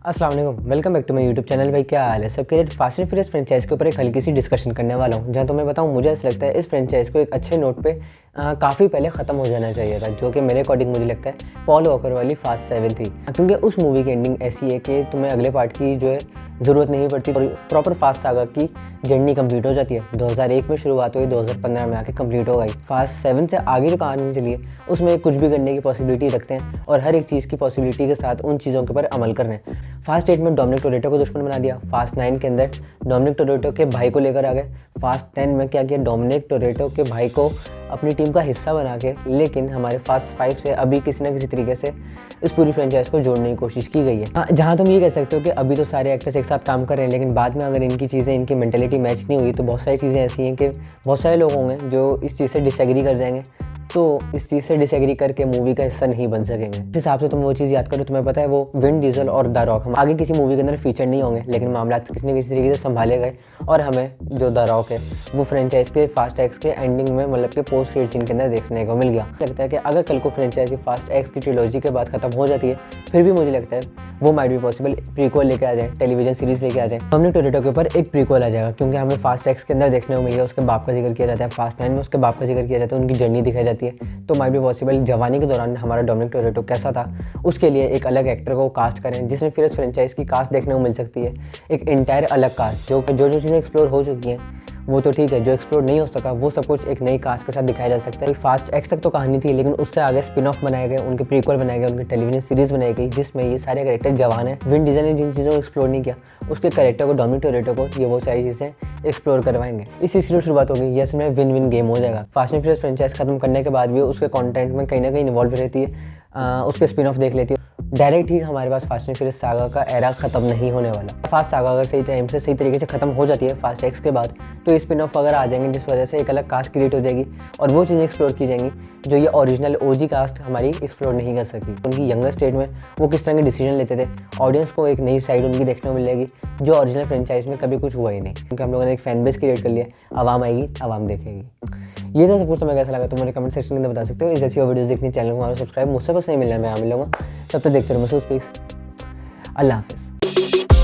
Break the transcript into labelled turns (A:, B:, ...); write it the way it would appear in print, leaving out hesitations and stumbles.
A: अस्सलाम वालेकुम, welcome back to my YouTube channel. भाई क्या हाल है सबके। फास्ट एंड फ्यूरियस फ्रेंचाइज के ऊपर एक हल्की सी डिस्कशन करने वाला हूँ, जहाँ तुम्हें बताऊँ मुझे ऐसा लगता है इस फ्रेंचाइज को एक अच्छे नोट पे काफ़ी पहले ख़त्म हो जाना चाहिए था, जो कि मेरे अकॉर्डिंग मुझे लगता है पॉल वॉकर वाली फास्ट 7 थी। क्योंकि उस मूवी की एंडिंग ऐसी है कि तुम्हें अगले पार्ट की जो है ज़रूरत नहीं पड़ती और प्रॉपर फास्ट सागा की जर्नी कंप्लीट हो जाती है। 2001 में शुरुआत हुई, 2015 में आके कंप्लीट हो गई। फास्ट 7 से आगे जो कहानी चली है उसमें कुछ भी करने की पॉसिबिलिटी रखते हैं और हर एक चीज़ की पॉसिबिलिटी के साथ उन चीज़ों के ऊपर अमल कर रहे हैं। फास्ट 8 में डोमिनिक टोरेटो को दुश्मन बना दिया। फास्ट 9 के अंदर डोमिनिक टोरेटो के भाई को लेकर आ गए। फास्ट 10 में क्या किया, डोमिनिक टोरेटो के भाई को अपनी टीम का हिस्सा बना के, लेकिन हमारे फास्ट 5 से अभी किसी ना किसी तरीके से इस पूरी फ्रेंचाइज को जोड़ने की कोशिश की गई है। जहाँ तुम ये कह सकते हो कि अभी तो सारे एक्टर्स एक साथ काम कर रहे हैं, लेकिन बाद में अगर इनकी चीज़ें, इनकी मेंटेलिटी मैच नहीं हुई तो बहुत सारी चीज़ें ऐसी हैं कि बहुत सारे लोग होंगे जो इस चीज़ से डिसएग्री कर जाएंगे, तो इस चीज़ से डिसएग्री करके मूवी का हिस्सा नहीं बन सकेंगे। इस हिसाब से तुम वो चीज़ याद करो, तुम्हें पता है वो विन डीजल और द रॉक हम आगे किसी मूवी के अंदर फीचर नहीं होंगे, लेकिन मामला किसी न किसी तरीके से संभाले गए और हमें जो द रॉक है वो फ्रेंचाइज के फास्ट एक्स के एंडिंग में, मतलब कि पोस्ट क्रेडिट सीन के अंदर देखने को मिल गया। लगता है कि अगर कल को फ्रेंचाइज की फास्ट एक्स की ट्रिलॉजी के बाद खत्म हो जाती है, फिर भी मुझे लगता है वो माइट भी पॉसिबल प्रीक्वल लेके आ जाए, टेलीविजन सीरीज लेके आ जाए। डोमिनिक टोरेटो के ऊपर एक प्रीक्वल आ जाएगा, क्योंकि हमें फास्ट एक्स के अंदर देखने को मिल गया उसके बाप का जिक्र किया जाता है, फास्ट 9 में उसके बाप का जिक्र किया जाता है, उनकी जर्नी दिखाई जाती है। तो माइट भी पॉसिबल जवानी के दौरान हमारा डोमिनिक टोरेटो कैसा था उसके लिए एक अलग एक्टर को कास्ट करें, जिसमें फिर इस फ्रेंचाइज की कास्ट देखने को मिल सकती है, एक इंटायर अलग कास्ट। जो चीज़ें एक्सप्लोर हो चुकी हैं वो तो ठीक है, जो एक्सप्लोर नहीं हो सका वो सब कुछ एक नई कास्ट के साथ दिखाया जा सकता है। फास्ट एक्स तक तो कहानी थी, लेकिन उससे आगे स्पिन ऑफ बनाए गए, उनके प्रीक्वल बनाए गए, उनकी टेलीविजन सीरीज बनाई गई, जिसमें ये सारे कैरेक्टर जवान हैं। विन डीजल ने जिन चीज़ों को एक्सप्लोर नहीं किया उसके कैरेक्टर को, डोमिनिक टोरेटो को, ये वो सारी चीज़ें एक्सप्लोर करवाएंगे। इस चीज़ की जो शुरुआत होगी ये इसमें विन विन गेम हो जाएगा। फास्ट एंड फ्यूरियस फ्रेंचाइज खत्म करने के बाद भी उसके कंटेंट में कहीं ना कहीं इन्वॉल्व रहती है, उसके स्पिन ऑफ देख लेती है। डायरेक्ट ही हमारे पास फास्ट एंड फ्यूरियस सागा का एरा खत्म नहीं होने वाला। फास्ट सागा अगर सही टाइम से, सही तरीके से खत्म हो जाती है फास्ट एक्स के बाद, तो ये स्पिन ऑफ वगैरह आ जाएंगे, जिस वजह से एक अलग कास्ट क्रिएट हो जाएगी और वो चीज़ें एक्सप्लोर की जाएंगी जो ये ओरिजिनल ओजी कास्ट हमारी एक्सप्लोर नहीं कर सकी। उनकी यंगर स्टेट में वो किस तरह के डिसीजन लेते थे, ऑडियंस को एक नई साइड उनकी देखने को मिलेगी जो ओरिजिनल फ्रेंचाइज में कभी कुछ हुआ ही नहीं, क्योंकि हम लोगों ने एक फैन बेस क्रिएट कर लिया। आवाम आएगी, आवाम देखेगी। ये तो सब कुछ तुम्हें कैसा लगा तुम मेरे कमेंट सेक्शन के अंदर बता सकते हो। इस जैसी वीडियोस देखनी चैनल को हमारा सब्सक्राइब, मुझसे बस नहीं मिलना, मैं यहाँ मिलूंगा। तब तक देखते रहो मुझसे स्पीक्स। अल्लाह हाफिज़।